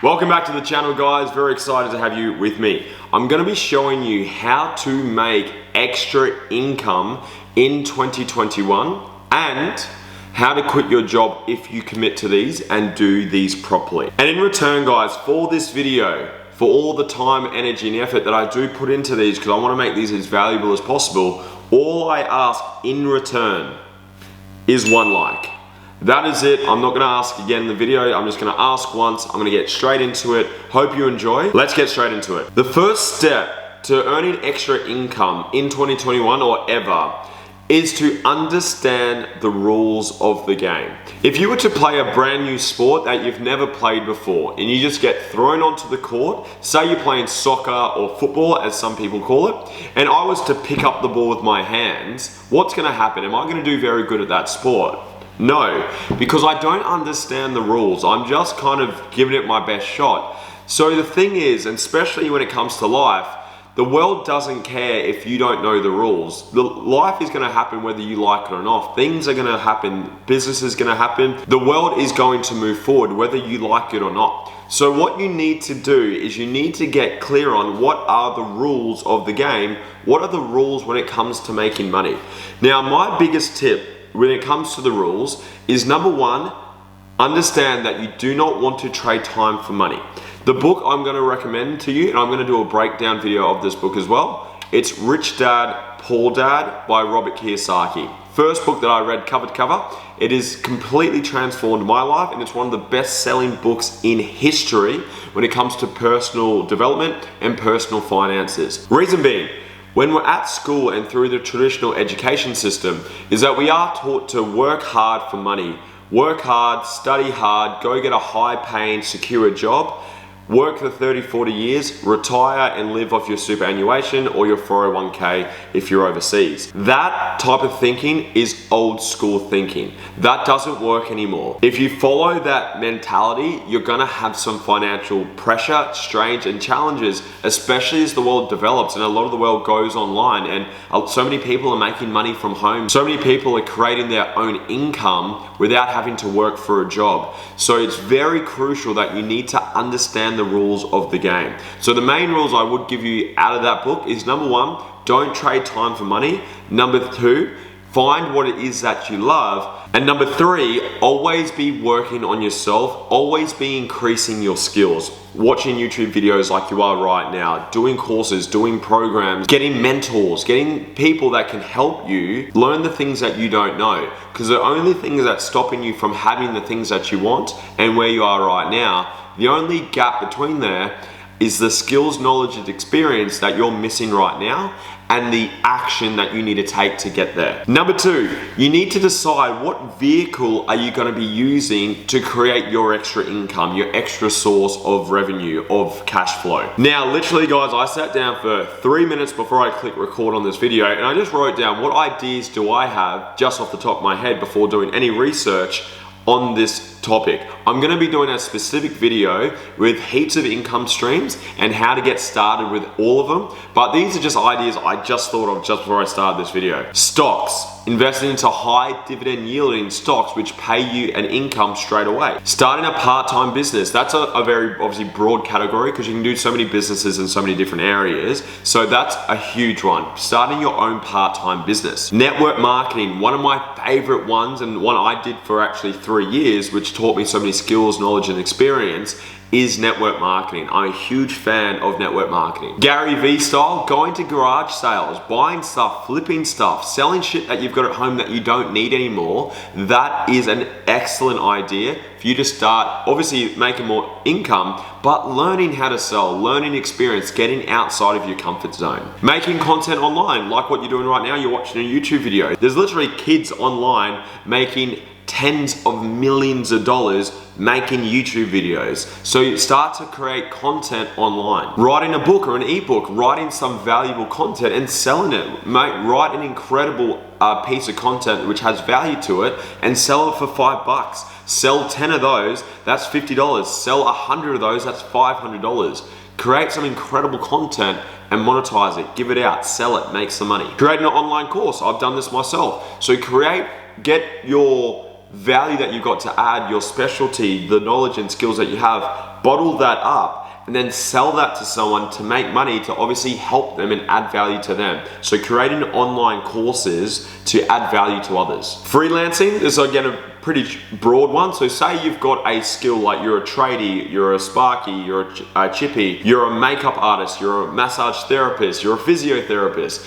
Welcome back to the channel, guys. Very excited to have you with me. I'm going to be showing you how to make extra income in 2021 and how to quit your job if you commit to these and do these properly. And in return, guys, for this video, for all the time, energy, and effort that I do put into these, because I want to make these as valuable as possible, all I ask in return is one like. That is it. I'm not going to ask again in the video. I'm just going to ask once. I'm going to get straight into it. Hope you enjoy. Let's get straight into it. The first step to earning extra income in 2021 or ever is to understand the rules of the game. If you were to play a brand new sport that you've never played before and you just get thrown onto the court, say you're playing soccer or football as some people call it, and I was to pick up the ball with my hands, what's going to happen? Am I going to do very good at that sport? No, because I don't understand the rules. I'm just kind of giving it my best shot. So the thing is, and especially when it comes to life, the world doesn't care if you don't know the rules. Life is going to happen whether you like it or not. Things are going to happen. Business is going to happen. The world is going to move forward whether you like it or not. So what you need to do is you need to get clear on what are the rules of the game. What are the rules when it comes to making money? Now, my biggest tip when it comes to the rules is number one, understand that you do not want to trade time for money. The book I'm going to recommend to you, and I'm going to do a breakdown video of this book as well, it's Rich Dad, Poor Dad by Robert Kiyosaki. First book that I read cover to cover. It has completely transformed my life, and it's one of the best-selling books in history when it comes to personal development and personal finances. Reason being, when we're at school and through the traditional education system, is that we are taught to work hard for money. Work hard, study hard, go get a high-paying, secure job, work for 30, 40 years, retire and live off your superannuation or your 401k if you're overseas. That type of thinking is old school thinking. That doesn't work anymore. If you follow that mentality, you're gonna have some financial pressure, strain, and challenges, especially as the world develops and a lot of the world goes online, and so many people are making money from home. So many people are creating their own income without having to work for a job. So it's very crucial that you need to understand the rules of the game. So the main rules I would give you out of that book is number one, don't trade time for money. Number two, find what it is that you love. And number three, always be working on yourself, always be increasing your skills. Watching YouTube videos like you are right now, doing courses, doing programs, getting mentors, getting people that can help you learn the things that you don't know. Because the only things that's stopping you from having the things that you want and where you are right now, the only gap between there is the skills, knowledge, and experience that you're missing right now and the action that you need to take to get there. Number two, you need to decide what vehicle are you going to be using to create your extra income, your extra source of revenue, of cash flow. Now, literally, guys, I sat down for 3 minutes before I clicked record on this video, and I just wrote down what ideas do I have just off the top of my head before doing any research on this topic. I'm going to be doing a specific video with heaps of income streams and how to get started with all of them, but these are just ideas I just thought of just before I started this video. Stocks, investing into high dividend yielding stocks which pay you an income straight away. Starting a part-time business, that's a very obviously broad category because you can do so many businesses in so many different areas, so that's a huge one. Starting your own part-time business. Network marketing, one of my favorite ones and one I did for actually 3 years, which taught me so many skills, knowledge, and experience, is network marketing. I'm a huge fan of network marketing. Gary Vee style, going to garage sales, buying stuff, flipping stuff, selling shit that you've got at home that you don't need anymore. That is an excellent idea for you to start, obviously making more income, but learning how to sell, learning experience, getting outside of your comfort zone. Making content online, like what you're doing right now, you're watching a YouTube video. There's literally kids online making tens of millions of dollars making YouTube videos. So you start to create content online. Writing a book or an ebook, writing some valuable content and selling it. Write an incredible piece of content which has value to it and sell it for $5. Sell 10 of those, that's $50. Sell 100 of those, that's $500. Create some incredible content and monetize it. Give it out, sell it, make some money. Create an online course. I've done this myself. So get your value that you've got to add, your specialty, the knowledge and skills that you have, bottle that up and then sell that to someone to make money to obviously help them and add value to them. So creating online courses to add value to others. Freelancing is again a pretty broad one. So say you've got a skill like you're a tradie, you're a sparky, you're a chippy, you're a makeup artist, you're a massage therapist, you're a physiotherapist.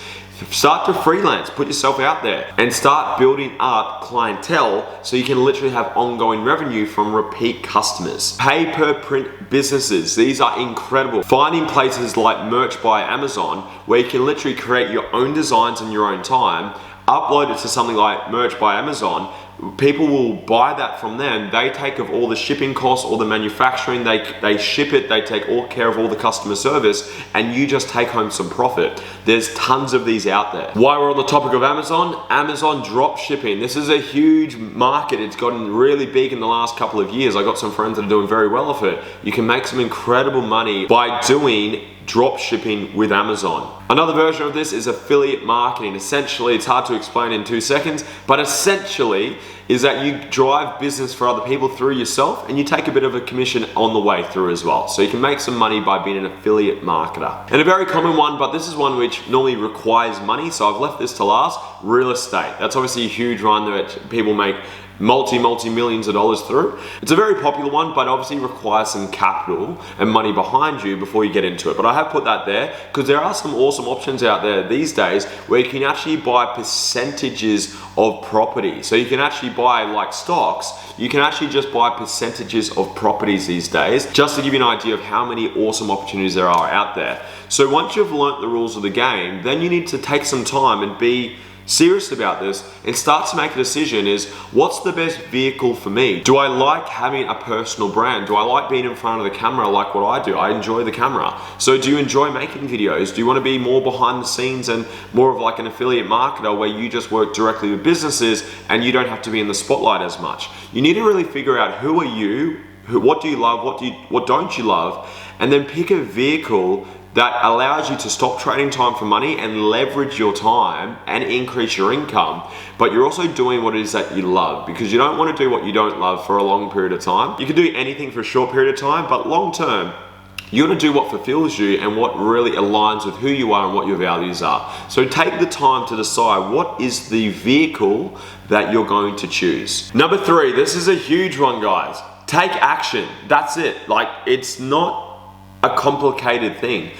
Start to freelance, put yourself out there and start building up clientele so you can literally have ongoing revenue from repeat customers. Pay per print businesses, these are incredible. Finding places like Merch by Amazon where you can literally create your own designs in your own time, upload it to something like Merch by Amazon. People will buy that from them. They take of all the shipping costs, all the manufacturing, they ship it, they take all care of all the customer service, and you just take home some profit. There's tons of these out there. While we're on the topic of Amazon drop shipping. This is a huge market. It's gotten really big in the last couple of years. I got some friends that are doing very well with it. You can make some incredible money by doing drop shipping with Amazon. Another version of this is affiliate marketing. Essentially, it's hard to explain in 2 seconds, but essentially is that you drive business for other people through yourself and you take a bit of a commission on the way through as well. So you can make some money by being an affiliate marketer. And a very common one, but this is one which normally requires money, so I've left this to last, real estate. That's obviously a huge one that people make multi-millions of dollars through. It's a very popular one, but obviously requires some capital and money behind you before you get into it. But I have put that there because there are some awesome options out there these days where you can actually buy percentages of property. So you can actually buy like stocks, you can actually just buy percentages of properties these days, just to give you an idea of how many awesome opportunities there are out there. So once you've learnt the rules of the game, then you need to take some time and be serious about this and start to make a decision is what's the best vehicle for me? Do I like having a personal brand? Do I like being in front of the camera like what I do? I enjoy the camera. So do you enjoy making videos? Do you want to be more behind the scenes and more of like an affiliate marketer where you just work directly with businesses and you don't have to be in the spotlight as much? You need to really figure out who are you, what do you love, what don't you love, and then pick a vehicle that allows you to stop trading time for money and leverage your time and increase your income, but you're also doing what it is that you love, because you don't want to do what you don't love for a long period of time. You can do anything for a short period of time, but long term, you want to do what fulfills you and what really aligns with who you are and what your values are. So take the time to decide what is the vehicle that you're going to choose. Number 3, this is a huge one, guys. Take action. That's it. Like, it's not a complicated thing.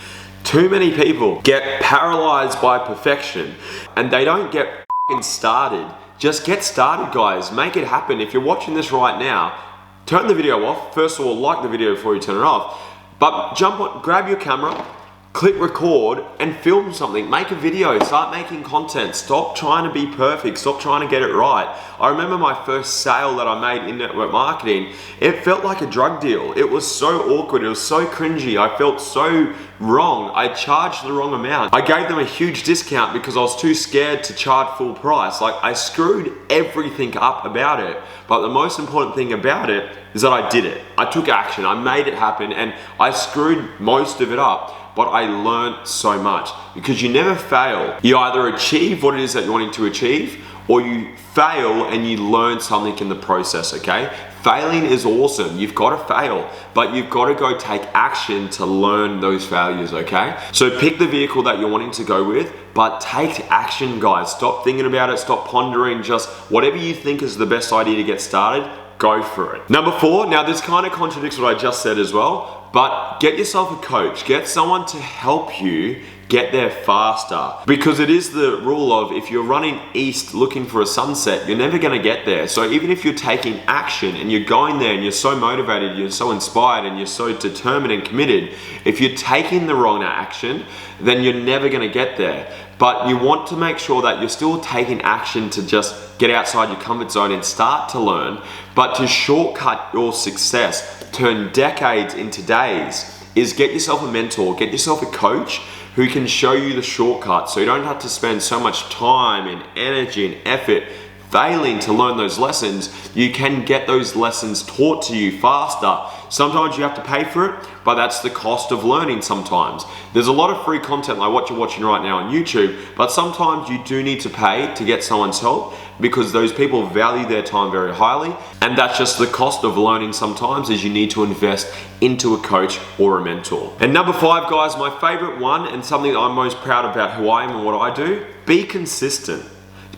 Too many people get paralyzed by perfection and they don't get started. Just get started, guys. Make it happen. If you're watching this right now, turn the video off. First of all, like the video before you turn it off, but jump on, grab your camera, click record and film something. Make a video, start making content. Stop trying to be perfect, stop trying to get it right. I remember my first sale that I made in network marketing, it felt like a drug deal. It was so awkward, it was so cringy, I felt so wrong. I charged the wrong amount. I gave them a huge discount because I was too scared to charge full price. Like, I screwed everything up about it. But the most important thing about it is that I did it. I took action, I made it happen, and I screwed most of it up. But I learned so much, because you never fail. You either achieve what it is that you're wanting to achieve, or you fail and you learn something in the process, okay? Failing is awesome, you've got to fail, but you've got to go take action to learn those failures, okay? So pick the vehicle that you're wanting to go with, but take action, guys. Stop thinking about it, stop pondering, just whatever you think is the best idea to get started, go for it. Number 4, now this kind of contradicts what I just said as well, but get yourself a coach. Get someone to help you get there faster, because it is the rule of if you're running east looking for a sunset, you're never going to get there. So even if you're taking action and you're going there and you're so motivated, you're so inspired and you're so determined and committed, if you're taking the wrong action, then you're never going to get there. But you want to make sure that you're still taking action to just get outside your comfort zone and start to learn. But to shortcut your success, turn decades into days, is get yourself a mentor, get yourself a coach who can show you the shortcut, so you don't have to spend so much time and energy and effort failing to learn those lessons, you can get those lessons taught to you faster. Sometimes you have to pay for it, but that's the cost of learning sometimes. There's a lot of free content like what you're watching right now on YouTube, but sometimes you do need to pay to get someone's help because those people value their time very highly, and that's just the cost of learning sometimes, is you need to invest into a coach or a mentor. And number 5, guys, my favorite one, and something that I'm most proud about who I am and what I do, be consistent.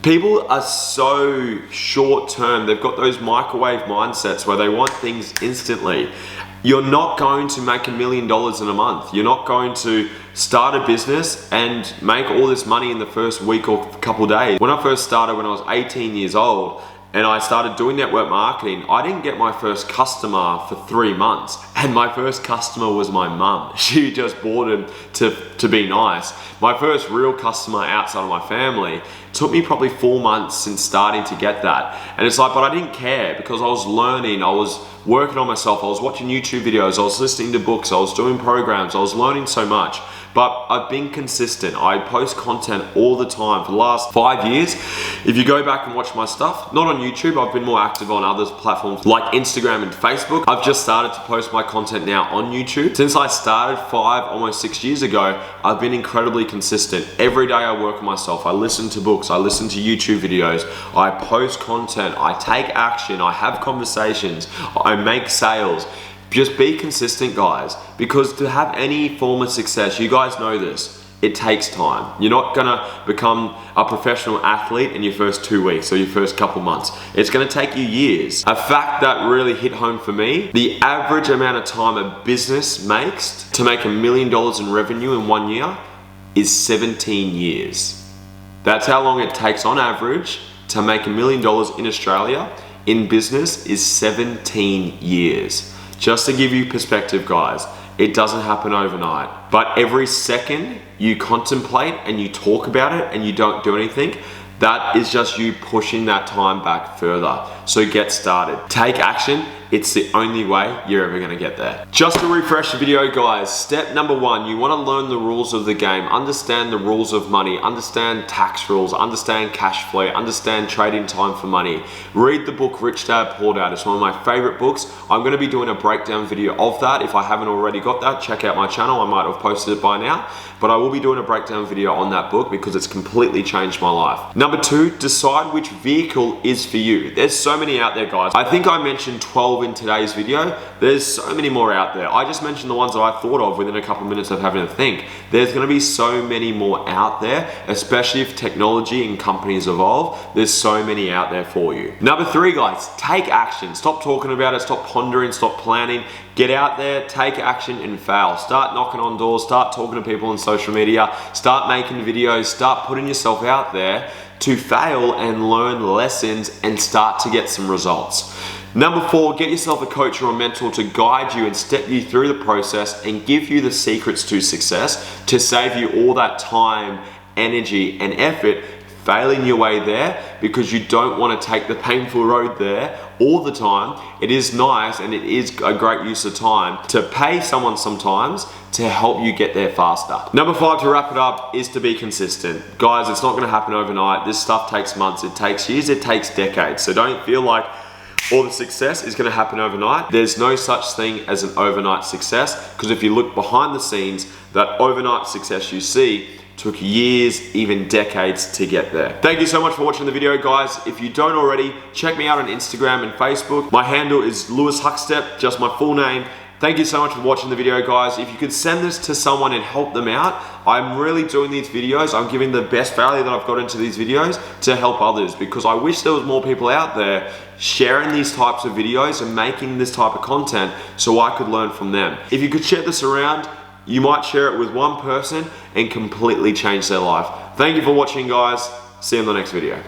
People are so short term. They've got those microwave mindsets where they want things instantly. You're not going to make $1 million in a month. You're not going to start a business and make all this money in the first week or couple days. When I first started when I was 18 years old, and I started doing network marketing, I didn't get my first customer for 3 months. And my first customer was my mum. She just bought him to be nice. My first real customer outside of my family took me probably 4 months since starting to get that. And it's like, but I didn't care because I was learning, I was working on myself, I was watching YouTube videos, I was listening to books, I was doing programs, I was learning so much. But I've been consistent. I post content all the time for the last 5 years. If you go back and watch my stuff, not on YouTube, I've been more active on other platforms like Instagram and Facebook. I've just started to post my content now on YouTube. Since I started 5, almost 6 years ago, I've been incredibly consistent. Every day I work on myself. I listen to books, I listen to YouTube videos, I post content, I take action, I have conversations, I make sales. Just be consistent, guys, because to have any form of success, you guys know this, it takes time. You're not gonna become a professional athlete in your first 2 weeks or your first couple months. It's gonna take you years. A fact that really hit home for me, the average amount of time a business makes to make $1 million in revenue in 1 year is 17 years. That's how long it takes on average to make $1 million in Australia in business, is 17 years. Just to give you perspective, guys, it doesn't happen overnight. But every second you contemplate and you talk about it and you don't do anything, that is just you pushing that time back further. So get started. Take action. It's the only way you're ever gonna get there. Just to refresh the video, guys, step number 1, you wanna learn the rules of the game, understand the rules of money, understand tax rules, understand cash flow, understand trading time for money. Read the book Rich Dad Poor Dad. It's one of my favorite books. I'm gonna be doing a breakdown video of that. If I haven't already got that, check out my channel. I might have posted it by now, but I will be doing a breakdown video on that book because it's completely changed my life. Number 2, decide which vehicle is for you. There's so many out there, guys. I think I mentioned 12 in today's video. There's so many more out there. I just mentioned the ones that I thought of within a couple of minutes of having to think. There's gonna be so many more out there, especially if technology and companies evolve. There's so many out there for you. Number 3, guys, take action. Stop talking about it, stop pondering, stop planning. Get out there, take action and fail. Start knocking on doors, start talking to people on social media, start making videos, start putting yourself out there to fail and learn lessons and start to get some results. Number 4, get yourself a coach or a mentor to guide you and step you through the process and give you the secrets to success to save you all that time, energy, and effort failing your way there, because you don't want to take the painful road there all the time. It is nice and it is a great use of time to pay someone sometimes to help you get there faster. Number 5, to wrap it up, is to be consistent. Guys, it's not going to happen overnight. This stuff takes months, it takes years, it takes decades. So don't feel like all the success is going to happen overnight. There's no such thing as an overnight success, because if you look behind the scenes, that overnight success you see took years, even decades to get there. Thank you so much for watching the video, guys. If you don't already, check me out on Instagram and Facebook. My handle is Lewis Huckstep, just my full name. Thank you so much for watching the video, guys. If you could send this to someone and help them out, I'm really doing these videos. I'm giving the best value that I've got into these videos to help others, because I wish there was more people out there sharing these types of videos and making this type of content so I could learn from them. If you could share this around, you might share it with one person and completely change their life. Thank you for watching, guys. See you in the next video.